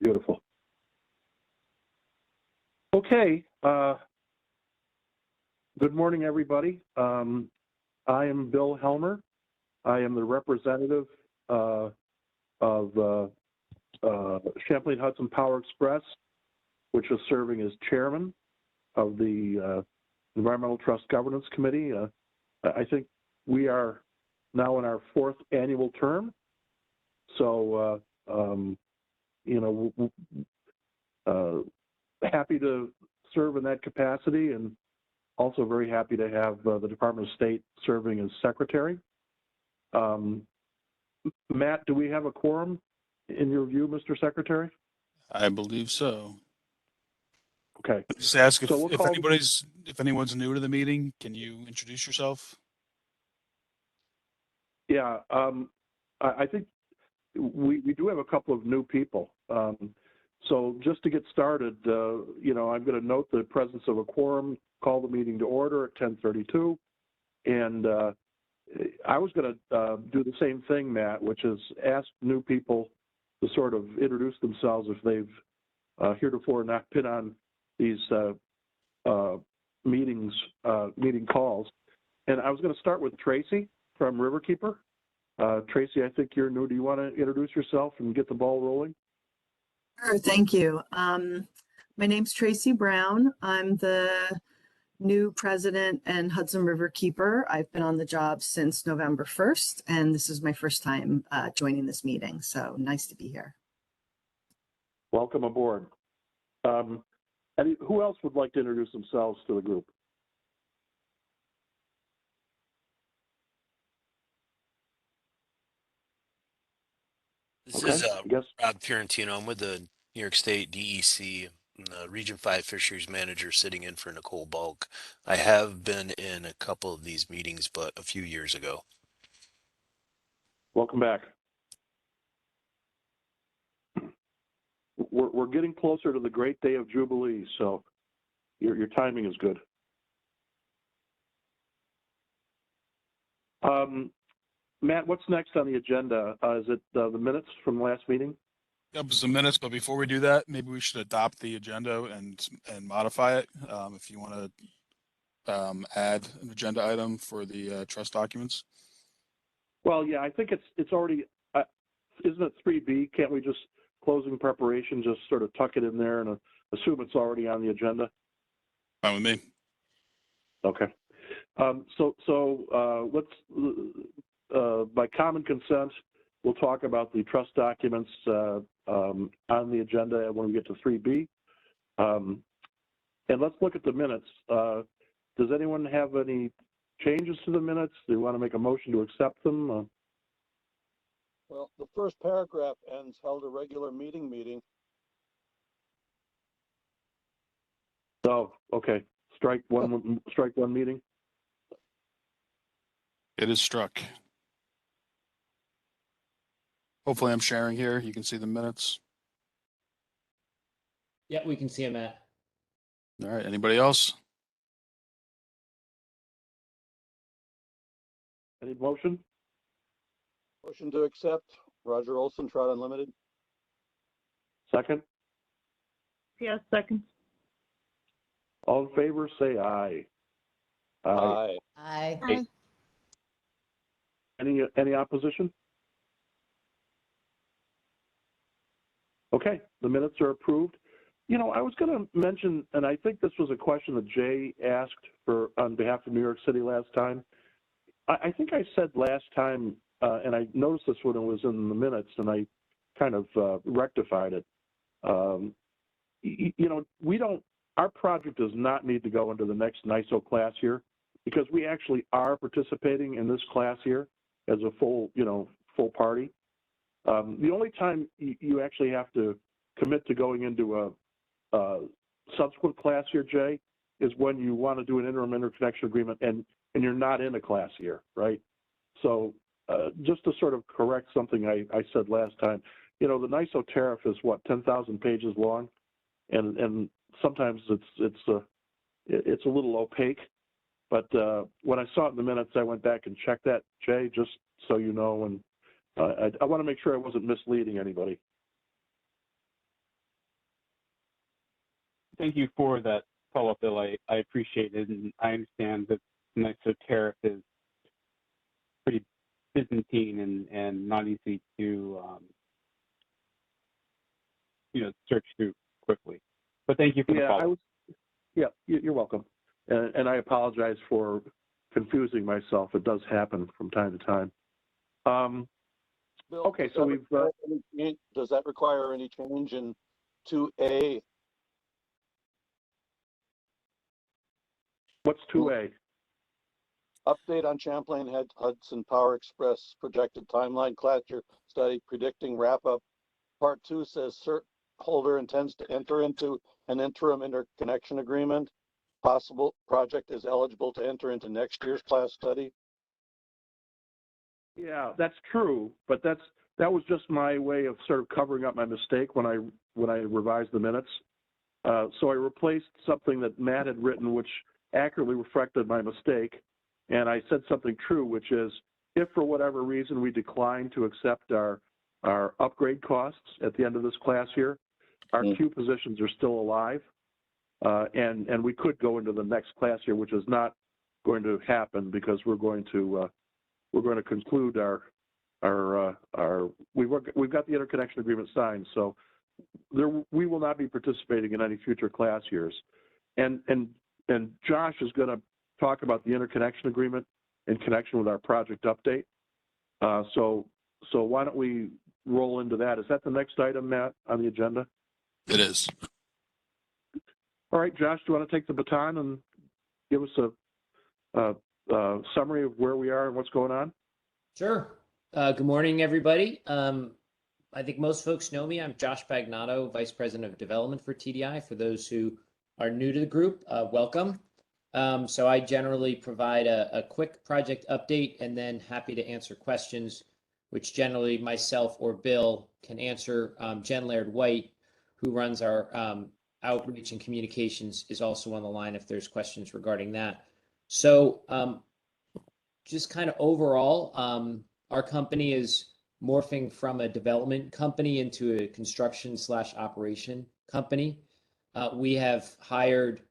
Beautiful. Okay. Good morning, everybody. I am Bill Helmer. I am the representative of Champlain Hudson Power Express, which is serving as chairman of the Environmental Trust Governance Committee. I think we are now in our 4th annual term. So, happy to serve in that capacity, and also very happy to have the Department of State serving as secretary. Matt, do we have a quorum in your view, Mr. Secretary? I believe so. Okay. Just ask if, So we'll if anyone's new to the meeting, can you introduce yourself? Yeah, I think we do have a couple of new people. So just to get started, I'm going to note the presence of a quorum, call the meeting to order at 10:32. And I was going to do the same thing, Matt, which is ask new people to sort of introduce themselves if they've heretofore not been on these meeting calls. And I was going to start with Tracy from Riverkeeper. Tracy, I think you're new. Do you want to introduce yourself and get the ball rolling? Sure, thank you. My name's Tracy Brown. I'm the new president and Hudson Riverkeeper. I've been on the job since November 1st, and this is my first time joining this meeting, so nice to be here. Welcome aboard. And who else would like to introduce themselves to the group? This is Rob Fiorentino. I'm with the New York State DEC, Region 5 Fisheries Manager, sitting in for Nicole Bulk. I have been in a couple of these meetings, but a few years ago. Welcome back. We're getting closer to the great day of Jubilee, so your timing is good. Matt, what's next on the agenda? Is it the minutes from last meeting? Yep, it's the minutes, but before we do that, maybe we should adopt the agenda and modify it. If you want to add an agenda item for the trust documents. Well, yeah, I think it's already, isn't it 3B? Can't we just, closing preparation, just sort of tuck it in there and assume it's already on the agenda? Fine with me. Okay. So let's, by common consent, we'll talk about the trust documents on the agenda when we get to 3B. And let's look at the minutes. Does anyone have any changes to the minutes? Do you want to make a motion to accept them? Well, the first paragraph ends held a regular meeting. Oh, okay. Strike one meeting. It is struck. Hopefully I'm sharing here. You can see the minutes. Yeah, we can see it, Matt. All right. Anybody else? Any motion? Motion to accept. Roger Olson, Trout Unlimited. Second? Yes, second. All in favor, say aye. Aye. Aye. Aye. Any opposition? Okay, the minutes are approved. I was going to mention, and I think this was a question that Jay asked on behalf of New York City last time. I think I said last time, and I noticed this when it was in the minutes, and I kind of rectified it. Our project does not need to go into the next NISO class year because we actually are participating in this class year as a full party. The only time you actually have to commit to going into a subsequent class year, Jay, is when you want to do an interim interconnection agreement and you're not in a class year, right? So just to sort of correct something I said last time, the NISO tariff is what, 10,000 pages long, and sometimes it's a little opaque. But when I saw it in the minutes, I went back and checked that, Jay, just so you know, and I want to make sure I wasn't misleading anybody. thank you for that follow-up, Bill. I appreciate it, and I understand that NYSO tariff is pretty Byzantine and not easy to search through quickly. But thank you for the follow-up. You're welcome. And I apologize for confusing myself. It does happen from time to time. Bill, okay, so we've. Does that require any change in 2A? What's 2A? Update on Champlain Hudson Power Express projected timeline cluster study predicting wrap up. Part 2 says CERT holder intends to enter into an interim interconnection agreement. Possible project is eligible to enter into next year's class study. Yeah, that's true, but that was just my way of sort of covering up my mistake when I revised the minutes. So I replaced something that Matt had written, which accurately reflected my mistake, and I said something true, which is if for whatever reason we decline to accept our upgrade costs at the end of this class year, our queue positions are still alive, and we could go into the next class year, which is not going to happen because we're going to conclude we've got the interconnection agreement signed, so we will not be participating in any future class years, and Josh is going to talk about the interconnection agreement in connection with our project update. So why don't we roll into that? Is that the next item, Matt, on the agenda? It is. All right, Josh, do you want to take the baton and give us a summary of where we are and what's going on? Sure. Good morning, everybody. I think most folks know me. I'm Josh Bagnato, Vice President of Development for TDI. For those who are new to the group, welcome. So I generally provide a quick project update and then happy to answer questions, which generally myself or Bill can answer. Jen Laird-White, who runs our outreach and communications, is also on the line if there's questions regarding that. So just kind of overall, our company is morphing from a development company into a construction/operation company. We have hired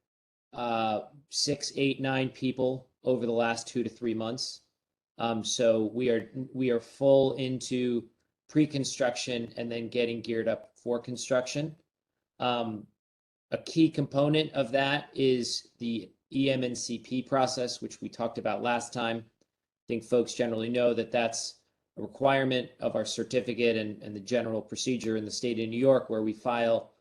6, 8, 9 people over the last 2 to 3 months. So we are full into pre-construction and then getting geared up for construction. A key component of that is the EMNCP process, which we talked about last time. I think folks generally know that that's a requirement of our certificate and the general procedure in the state of New York, where we file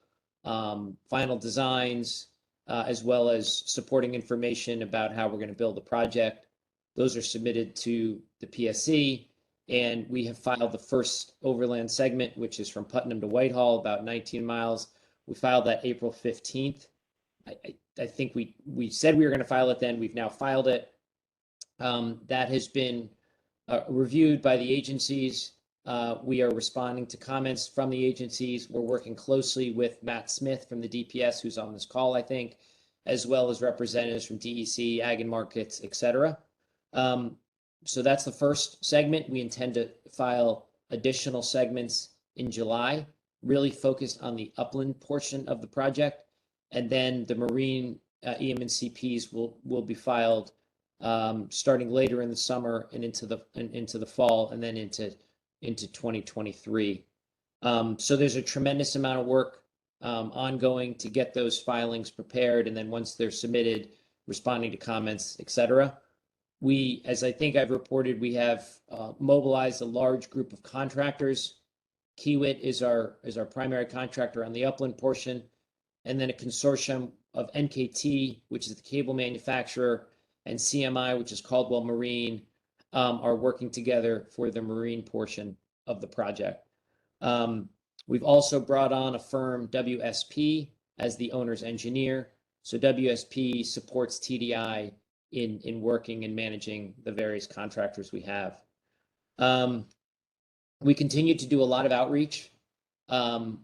final designs as well as supporting information about how we're going to build the project. Those are submitted to the PSC, and we have filed the first overland segment, which is from Putnam to Whitehall, about 19 miles. We filed that April 15th. I think we said we were going to file it then. We've now filed it. That has been reviewed by the agencies. We are responding to comments from the agencies. We're working closely with Matt Smith from the DPS, who's on this call, I think, as well as representatives from DEC, Ag and Markets, et cetera. So that's the first segment. We intend to file additional segments in July, really focused on the upland portion of the project. And then the marine EMNCPs will be filed starting later in the summer and into the fall, and then into 2023. So there's a tremendous amount of work ongoing to get those filings prepared, and then once they're submitted, responding to comments, et cetera. We, as I think I've reported, we have mobilized a large group of contractors. Kiewit is our primary contractor on the upland portion, and then a consortium of NKT, which is the cable manufacturer, and CMI, which is Caldwell Marine, are working together for the marine portion of the project. We've also brought on a firm, WSP, as the owner's engineer. So WSP supports TDI in working and managing the various contractors we have. We continue to do a lot of outreach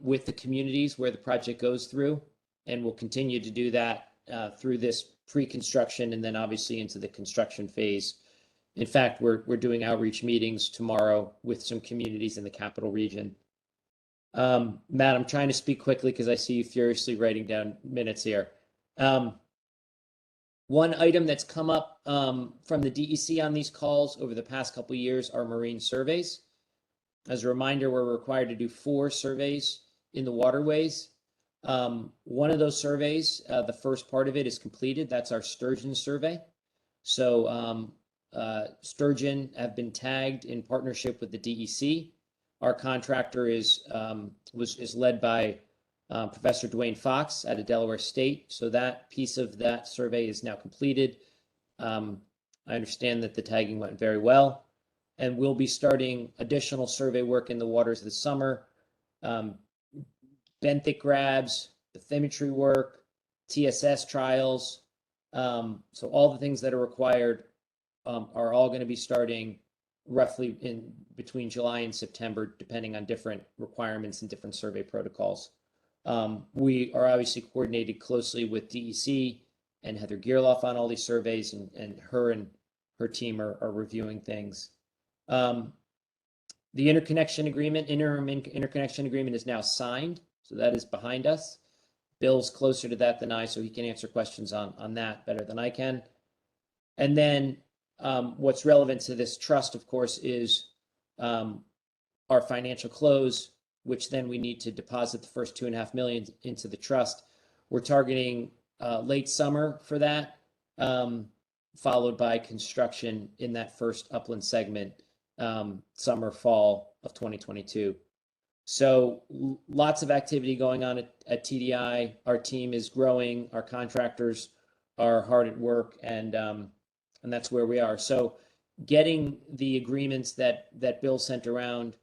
with the communities where the project goes through, and we'll continue to do that through this pre-construction and then obviously into the construction phase. In fact, we're doing outreach meetings tomorrow with some communities in the capital region. Matt, I'm trying to speak quickly because I see you furiously writing down minutes here. One item that's come up from the DEC on these calls over the past couple of years are marine surveys. As a reminder, we're required to do 4 surveys in the waterways. One of those surveys, the first part of it is completed. That's our sturgeon survey. So sturgeon have been tagged in partnership with the DEC. Our contractor is led by Professor Dwayne Fox out of Delaware State. So that piece of that survey is now completed. I understand that the tagging went very well, and we'll be starting additional survey work in the waters this summer. Benthic grabs, bathymetry work, TSS trials. So all the things that are required are all going to be starting roughly in between July and September, depending on different requirements and different survey protocols. We are obviously coordinated closely with DEC and Heather Gearloff on all these surveys, and her team are reviewing things. The interconnection agreement, interim interconnection agreement is now signed, so that is behind us. Bill's closer to that than I, so he can answer questions on that better than I can. And then what's relevant to this trust, of course, is our financial close, which then we need to deposit the first $2.5 million into the trust. We're targeting late summer for that, followed by construction in that first upland segment, summer, fall of 2022. So lots of activity going on at TDI. Our team is growing. Our contractors are hard at work, and that's where we are. So getting the agreements that Bill sent around,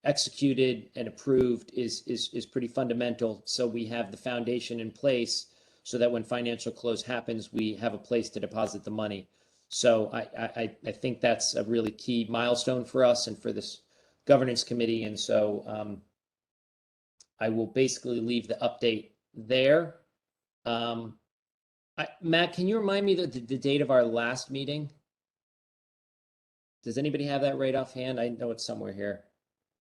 executed and approved is pretty fundamental. So we have the foundation in place so that when financial close happens, we have a place to deposit the money. So I think that's a really key milestone for us and for this governance committee. And so I will basically leave the update there. Matt, can you remind me the date of our last meeting? Does anybody have that right offhand? I know it's somewhere here,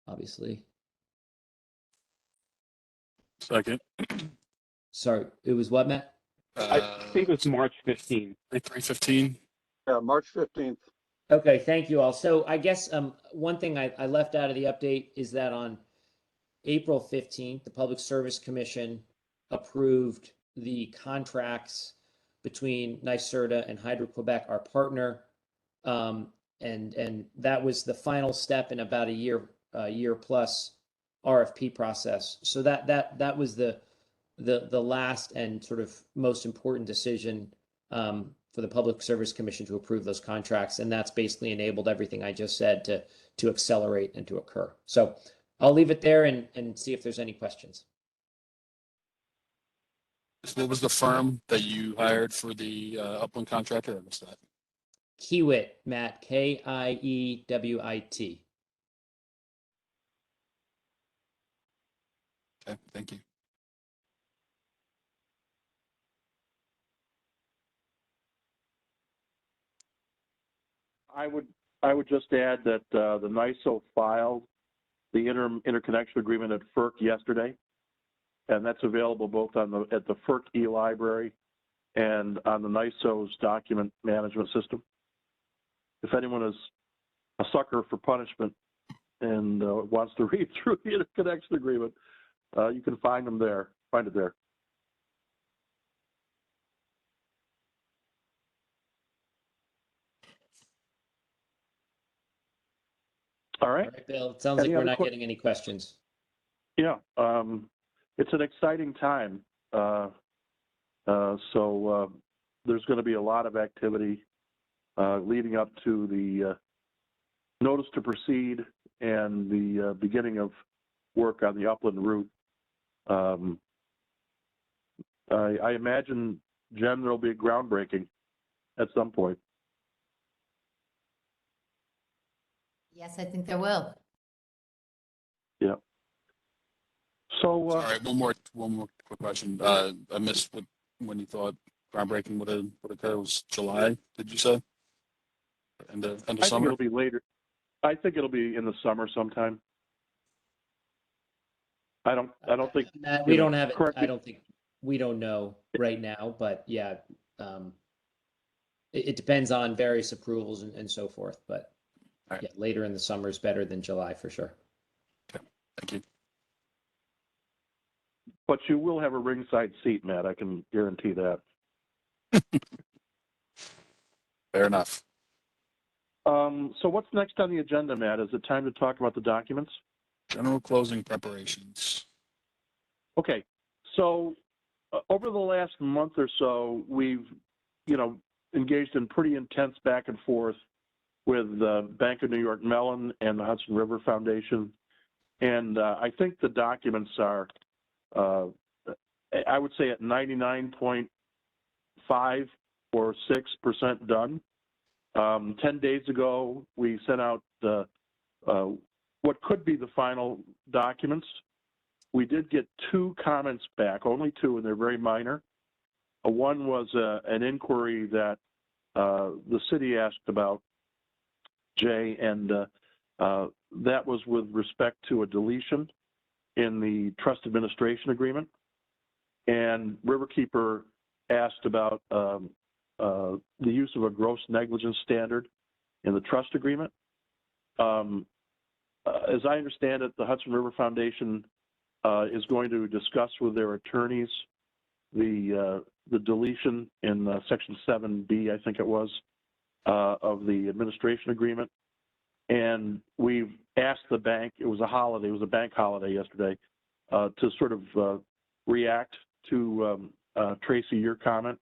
obviously. Second. Sorry, it was what, Matt? I think it was March 15th. 3/15. Yeah, March 15th. Okay, thank you all. So I guess one thing I left out of the update is that on April 15th, the Public Service Commission approved the contracts between NYSERDA and Hydro-Quebec, our partner. And that was the final step in about a year plus RFP process. So that was the last and sort of most important decision for the Public Service Commission to approve those contracts, and that's basically enabled everything I just said to accelerate and to occur. So I'll leave it there and see if there's any questions. What was the firm that you hired for the upland contractor? I missed that. Kiewit, Matt, Kiewit. Okay, thank you. I would just add that the NYSO filed the interconnection agreement at FERC yesterday, and that's available both at the FERC e-library and on the NYSO's document management system. If anyone is a sucker for punishment and wants to read through the interconnection agreement, you can find it there. All right. All right, Bill, it sounds like we're not getting any questions. Yeah, it's an exciting time. So there's going to be a lot of activity leading up to the notice to proceed and the beginning of work on the upland route. I imagine, Jen, there'll be a groundbreaking at some point. Yes, I think there will. Yeah. So, all right, one more quick question. I missed when you thought groundbreaking would occur. It was July, did you say? End of I summer? think it'll be later. I think it'll be in the summer sometime. I don't think We don't have it. correct me. I don't think we don't know right now, but yeah, it depends on various approvals and so forth. But Right. yeah, later in the summer is better than July for sure. Okay. Thank you. But you will have a ringside seat, Matt. I can guarantee that. Fair enough. So what's next on the agenda, Matt? Is it time to talk about the documents? General closing preparations. Okay. So over the last month or so, we've, engaged in pretty intense back and forth with the Bank of New York Mellon and the Hudson River Foundation. And I think the documents are, I would say at 99.5 or 6% done. 10 days ago, we sent out what could be the final documents. We did get 2 comments back, only 2, and they're very minor. One was an inquiry that the city asked about, Jay, and that was with respect to a deletion in the trust administration agreement. And Riverkeeper asked about the use of a gross negligence standard in the trust agreement. As I understand it, the Hudson River Foundation is going to discuss with their attorneys the deletion in Section 7B, I think it was, of the administration agreement. And we've asked the bank, it was a holiday, it was a bank holiday yesterday, to sort of react to, Tracy, your comment.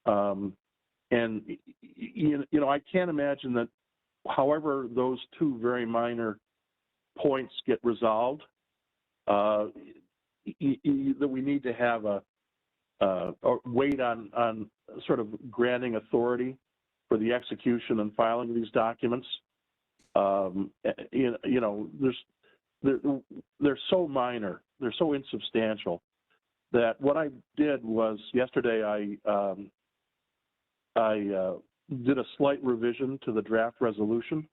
And, I can't imagine that however those 2 very minor points get resolved, that we need to have or wait on sort of granting authority for the execution and filing of these documents. They're so minor, they're so insubstantial that what I did was yesterday I did a slight revision to the draft resolution.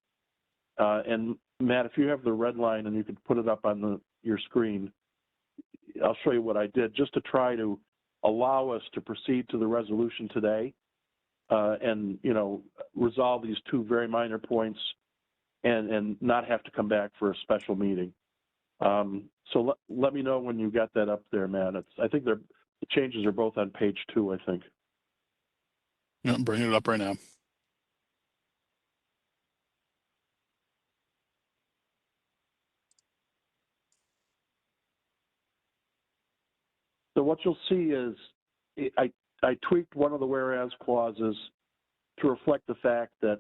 And Matt, if you have the red line and you could put it up on your screen, I'll show you what I did just to try to allow us to proceed to the resolution today and, resolve these 2 very minor points and not have to come back for a special meeting. So let me know when you got that up there, Matt. I think the changes are both on page 2, I think. Yeah, I'm bringing it up right now. So what you'll see is I tweaked one of the whereas clauses to reflect the fact that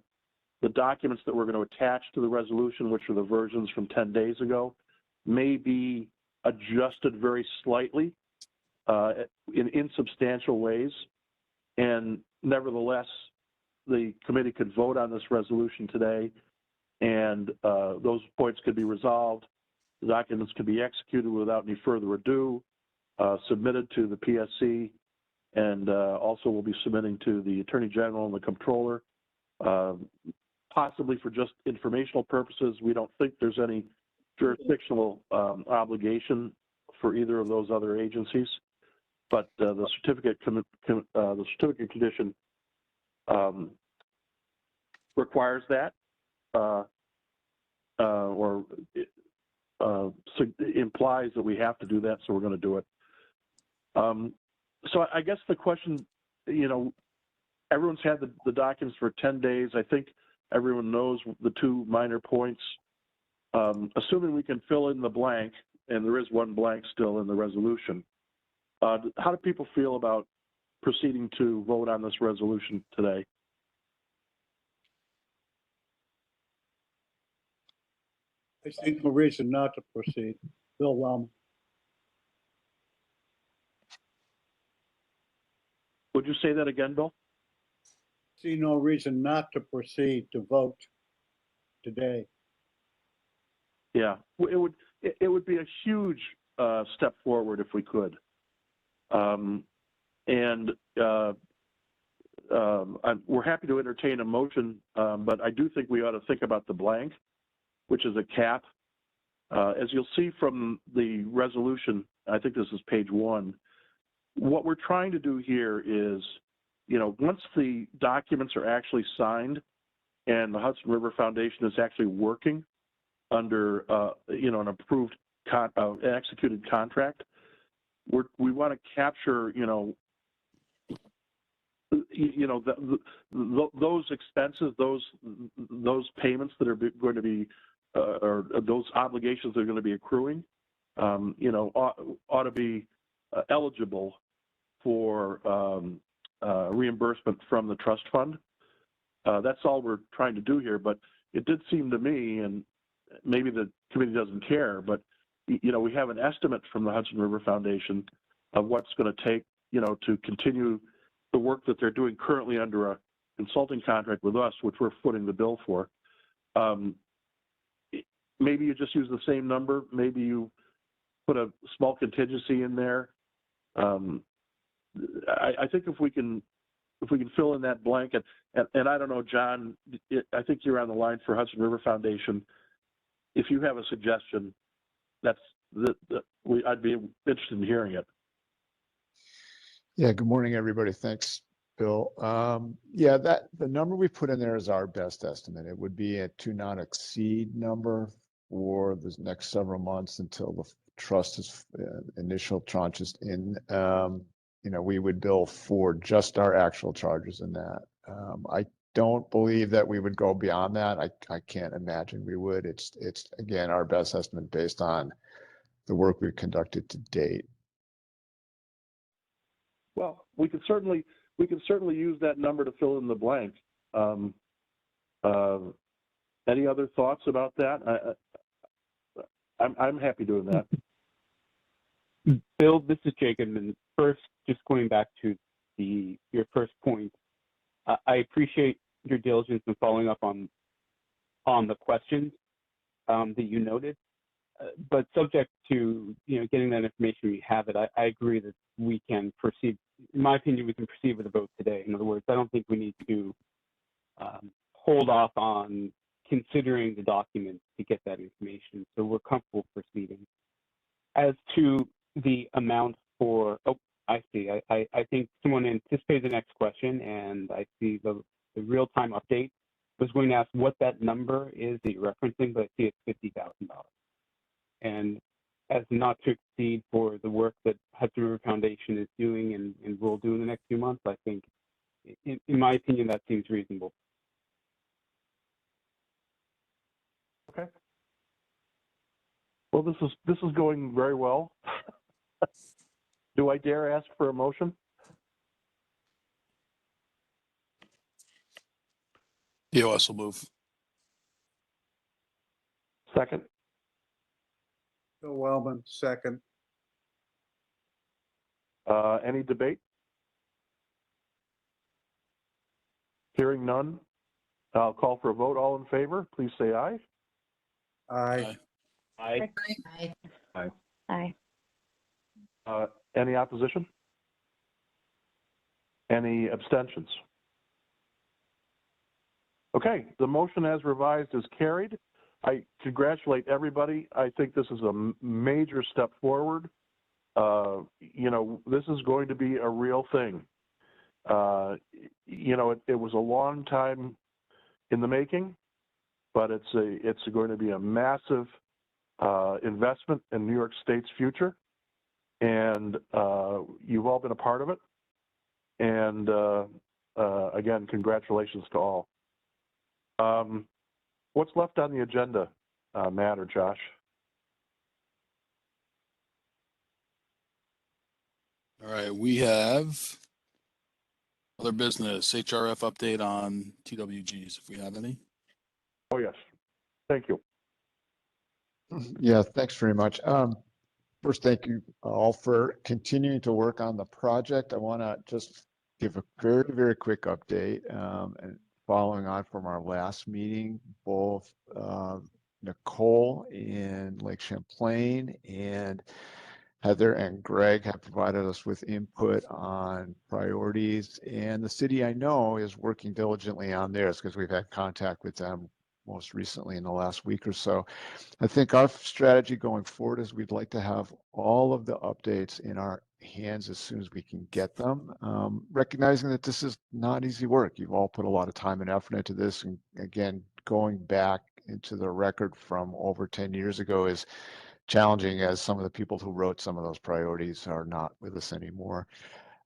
the documents that we're going to attach to the resolution, which are the versions from 10 days ago, may be adjusted very slightly in insubstantial ways. And nevertheless, the committee could vote on this resolution today, and those points could be resolved. The documents could be executed without any further ado, submitted to the PSC, and also we'll be submitting to the Attorney General and the Comptroller, possibly for just informational purposes. We don't think there's any jurisdictional obligation for either of those other agencies, but the certificate condition requires that, or implies that we have to do that, so we're going to do it. So I guess the question, everyone's had the documents for 10 days. I think everyone knows the 2 minor points. Assuming we can fill in the blank, and there is one blank still in the resolution, how do people feel about proceeding to vote on this resolution today? I see no reason not to proceed. Bill, Would you say that again, Bill? see no reason not to proceed to vote today. Yeah, it would be a huge step forward if we could. We're happy to entertain a motion, but I do think we ought to think about the blank, which is a cap As you'll see from the resolution, I think this is page 1, what we're trying to do here is, once the documents are actually signed and the Hudson River Foundation is actually working under, an approved, executed contract, we want to capture, those expenses, those payments that are going to be, or those obligations that are going to be accruing, ought to be eligible for reimbursement from the trust fund. That's all we're trying to do here, but it did seem to me, and maybe the committee doesn't care, but we have an estimate from the Hudson River Foundation of what's going to take, to continue the work that they're doing currently under a consulting contract with us, which we're footing the bill for. Maybe you just use the same number. Maybe you put a small contingency in there. I think if we can fill in that blank, and I don't know, John, I think you're on the line for Hudson River Foundation. If you have a suggestion, I'd be interested in hearing it. Yeah, good morning, everybody. Thanks, Bill. Yeah, the number we put in there is our best estimate. It would be a to not exceed number for the next several months until the trust is initial tranches in. We would bill for just our actual charges in that. I don't believe that we would go beyond that. I can't imagine we would. It's again our best estimate based on the work we've conducted to date. Well, we can certainly use that number to fill in the blank. Any other thoughts about that? I'm happy doing that. Bill, this is Jacob, and first, just going back to your first point, I appreciate your diligence in following up on the questions that you noted. But subject to getting that information, we have it. I agree that we can proceed. In my opinion, we can proceed with a vote today. In other words, I don't think we need to hold off on considering the documents to get that information. So we're comfortable proceeding. As to the amount for, I see. I think someone anticipated the next question, and I see the real-time update. I was going to ask what that number is that you're referencing, but I see it's $50,000. And as not to exceed for the work that Hudson River Foundation is doing and will do in the next few months, I think, in my opinion, that seems reasonable. Okay. Well, this is going very well. Do I dare ask for a motion? EOS will move. Second. Bill Wellman, second. Any debate? Hearing none, I'll call for a vote. All in favor, please say aye. Aye. Aye. Aye. Aye. Any opposition? Any abstentions? Okay, the motion as revised is carried. I congratulate everybody. I think this is a major step forward. This is going to be a real thing. It was a long time in the making, but it's going to be a massive investment in New York State's future. And you've all been a part of it. And again, congratulations to all. What's left on the agenda, Matt or Josh? All right, we have other business, HRF update on TWGs, if we have any. Oh, yes. Thank you. Yeah, thanks very much. First, thank you all for continuing to work on the project. I want to just give a very, very quick update. And following on from our last meeting, both Nicole in Lake Champlain and Heather and Greg have provided us with input on priorities, and the city, I know, is working diligently on theirs because we've had contact with them most recently in the last week or so. I think our strategy going forward is we'd like to have all of the updates in our hands as soon as we can get them, recognizing that this is not easy work. You've all put a lot of time and effort into this. And again, going back into the record from over 10 years ago is challenging, as some of the people who wrote some of those priorities are not with us anymore.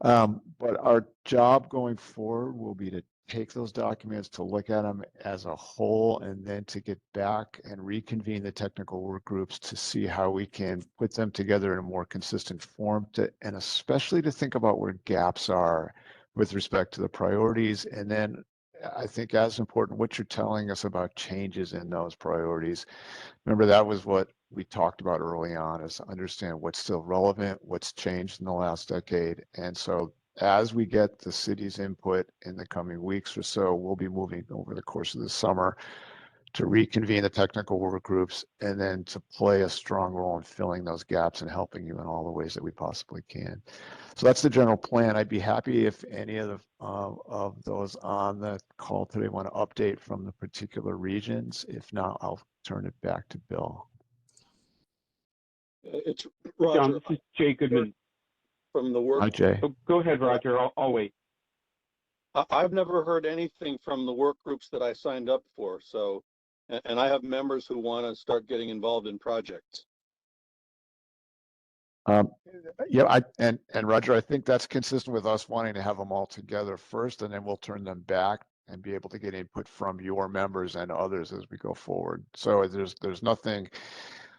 But our job going forward will be to take those documents, to look at them as a whole, and then to get back and reconvene the technical work groups to see how we can put them together in a more consistent form, and especially to think about where gaps are with respect to the priorities. And then I think as important, what you're telling us about changes in those priorities. Remember, that was what we talked about early on, is to understand what's still relevant, what's changed in the last decade. And so as we get the city's input in the coming weeks or so, we'll be moving over the course of the summer to reconvene the technical work groups and then to play a strong role in filling those gaps and helping you in all the ways that we possibly can. So that's the general plan. I'd be happy if any of those on the call today want to update from the particular regions. If not, I'll turn it back to Bill. It's Roger. John, this is Jay Goodman. From the work. Hi, Jay. Oh, go ahead, Roger. I'll wait. I've never heard anything from the work groups that I signed up for. So, and I have members who want to start getting involved in projects. Yeah, and Roger, I think that's consistent with us wanting to have them all together first, and then we'll turn them back and be able to get input from your members and others as we go forward. So there's nothing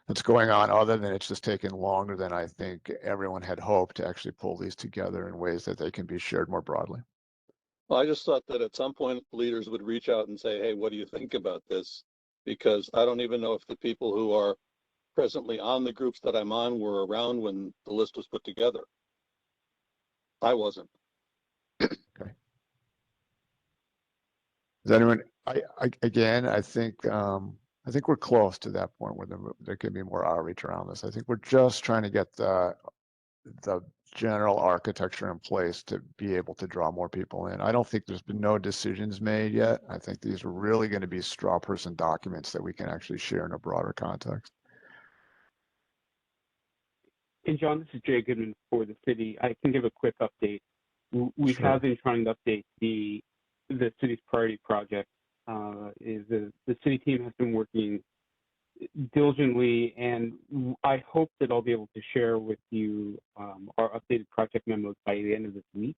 that's going on other than it's just taking longer than I think everyone had hoped to actually pull these together in ways that they can be shared more broadly. Well, I just thought that at some point leaders would reach out and say, hey, what do you think about this? Because I don't even know if the people who are presently on the groups that I'm on were around when the list was put together. I wasn't. Okay. Does anyone, again, I think we're close to that point where there could be more outreach around this. I think we're just trying to get the general architecture in place to be able to draw more people in. I don't think there's been no decisions made yet. I think these are really going to be straw person documents that we can actually share in a broader context. And John, this is Jay Goodman for the city. I can give a quick update. We Sure. have been trying to update the city's priority project. The city team has been working diligently, and I hope that I'll be able to share with you our updated project memos by the end of this week.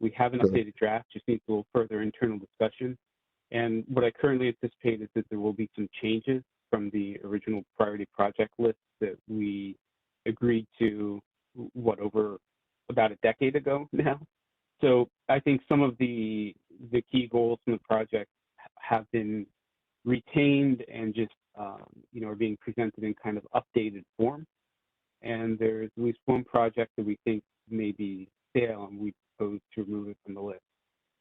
We have an updated draft, just needs a little further internal discussion. And what I currently anticipate is that there will be some changes from the original priority project list that we agreed to, over about a decade ago now. So I think some of the key goals from the project have been retained and just are being presented in kind of updated form. And there's at least one project that we think may be stale, and we propose to remove it from the list.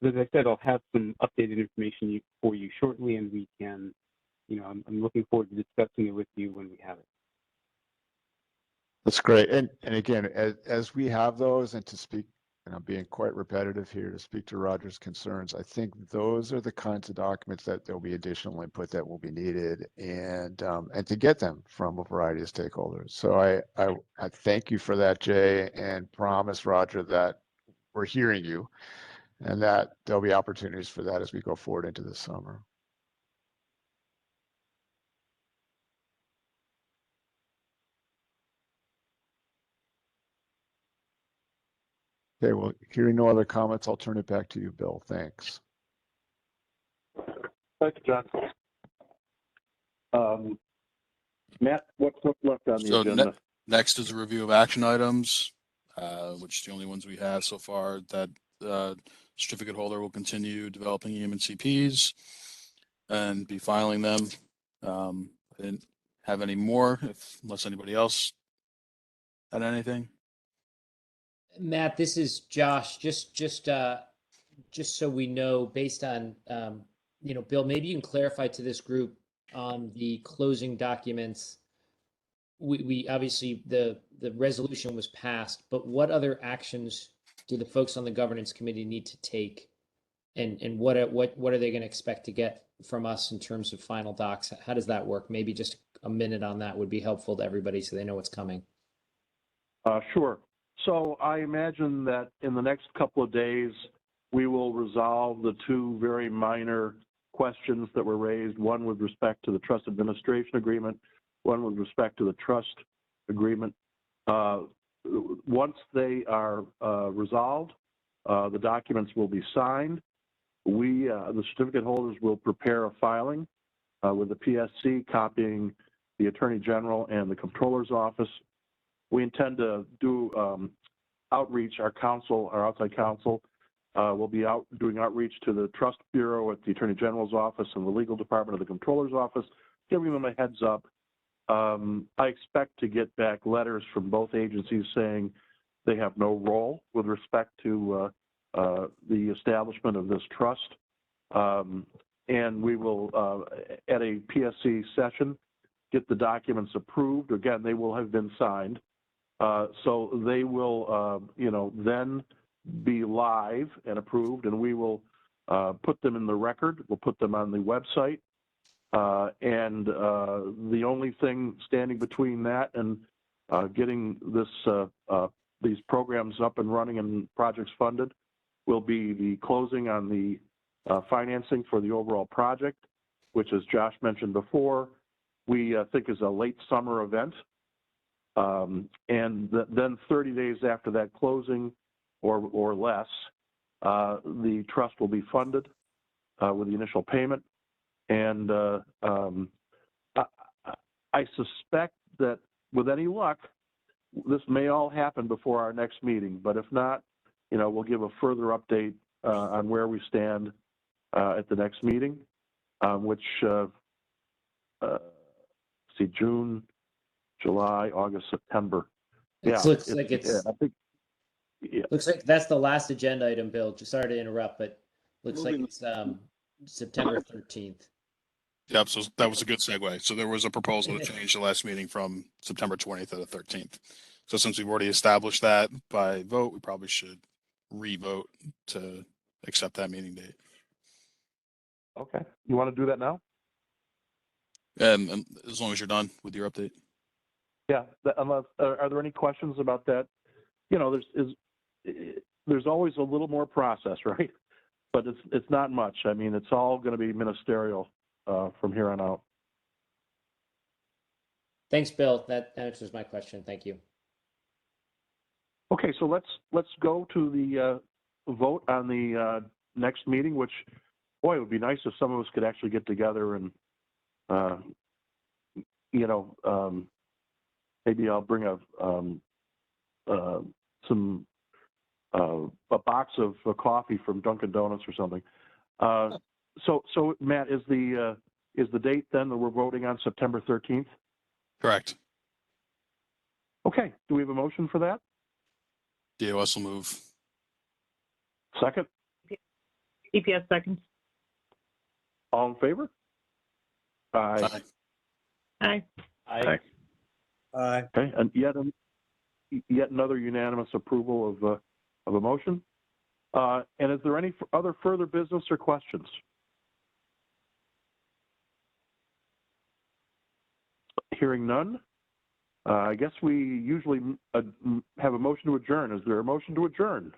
So as I said, I'll have some updated information for you shortly, and we can, I'm looking forward to discussing it with you when we have it. That's great. And again, as we have those, and to speak, and I'm being quite repetitive here, to speak to Roger's concerns, I think those are the kinds of documents that there'll be additional input that will be needed, and to get them from a variety of stakeholders. So I thank you for that, Jay, and promise, Roger, that we're hearing you and that there'll be opportunities for that as we go forward into the summer. Okay, well, hearing no other comments, I'll turn it back to you, Bill. Thanks. Thank you, John. Matt, what's left on the agenda? Next is a review of action items, which is the only ones we have so far. That certificate holder will continue developing EM&CPs and be filing them. I didn't have any more, unless anybody else had anything. Matt, this is Josh. Just so we know, based on Bill, maybe you can clarify to this group on the closing documents. We obviously the resolution was passed, but what other actions do the folks on the governance committee need to take And what are they going to expect to get from us in terms of final docs? How does that work? Maybe just a minute on that would be helpful to everybody so they know what's coming. Sure. So I imagine that in the next couple of days, we will resolve the two very minor questions that were raised, one with respect to the trust administration agreement, one with respect to the trust agreement. Once they are resolved, the documents will be signed. We, the certificate holders, will prepare a filing with the PSC, copying the Attorney General and the Comptroller's Office. We intend to do outreach. Our counsel, our outside counsel, will be out doing outreach to the Trust Bureau at the Attorney General's Office and the Legal Department of the Comptroller's Office, giving them a heads up. I expect to get back letters from both agencies saying they have no role with respect to the establishment of this trust. And we will, at a PSC session, get the documents approved. Again, they will have been signed. So they will, then be live and approved, and we will put them in the record. We'll put them on the website. And the only thing standing between that and getting these programs up and running and projects funded will be the closing on the financing for the overall project, which, as Josh mentioned before, we think is a late summer event. And then 30 days after that closing or less, the trust will be funded with the initial payment. And I suspect that with any luck, this may all happen before our next meeting, but if not, we'll give a further update on where we stand at the next meeting, which, June, July, August, September. Looks like that's the last agenda item, Bill. Just sorry to interrupt, but looks like it's September 13th. Yep, so that was a good segue. So there was a proposal to change the last meeting from September 20th to the 13th. So since we've already established that by vote, we probably should re-vote to accept that meeting date. Okay, you want to do that now? And as long as you're done with your update. Yeah, unless, are there any questions about that? There's always a little more process, right? But it's not much. I mean, it's all going to be ministerial from here on out. Thanks, Bill. That answers my question. Thank you. Okay, so let's go to the vote on the next meeting, which, boy, it would be nice if some of us could actually get together and, maybe I'll bring a box of coffee from Dunkin' Donuts or something. So Matt, is the date then that we're voting on September 13th? Correct. Okay. Do we have a motion for that? DOS will move. Second. EPS seconds. All in favor? Aye. Aye. Aye. Aye. Okay, and yet another unanimous approval of a motion. And is there any other further business or questions? Hearing none, I guess we usually have a motion to adjourn. Is there a motion to adjourn?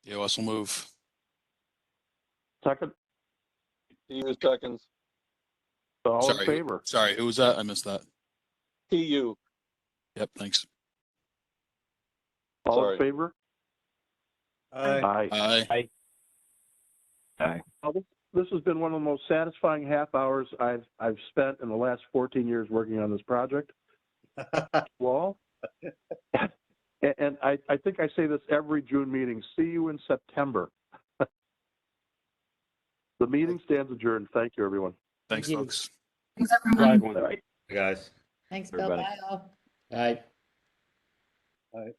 DOS will move. Second. TU seconds. All in favor? Sorry, who was that? I missed that. TU. Yep, thanks. All in favor? Aye. Aye. Aye. Aye. This has been one of the most satisfying half hours I've spent in the last 14 years working on this project. Well, and I think I say this every June meeting. See you in September. The meeting stands adjourned. Thank you, everyone. Thanks, folks. Thanks, everyone. Bye, guys. Thanks, Bill. Everybody. Bye, all. All right. Aye.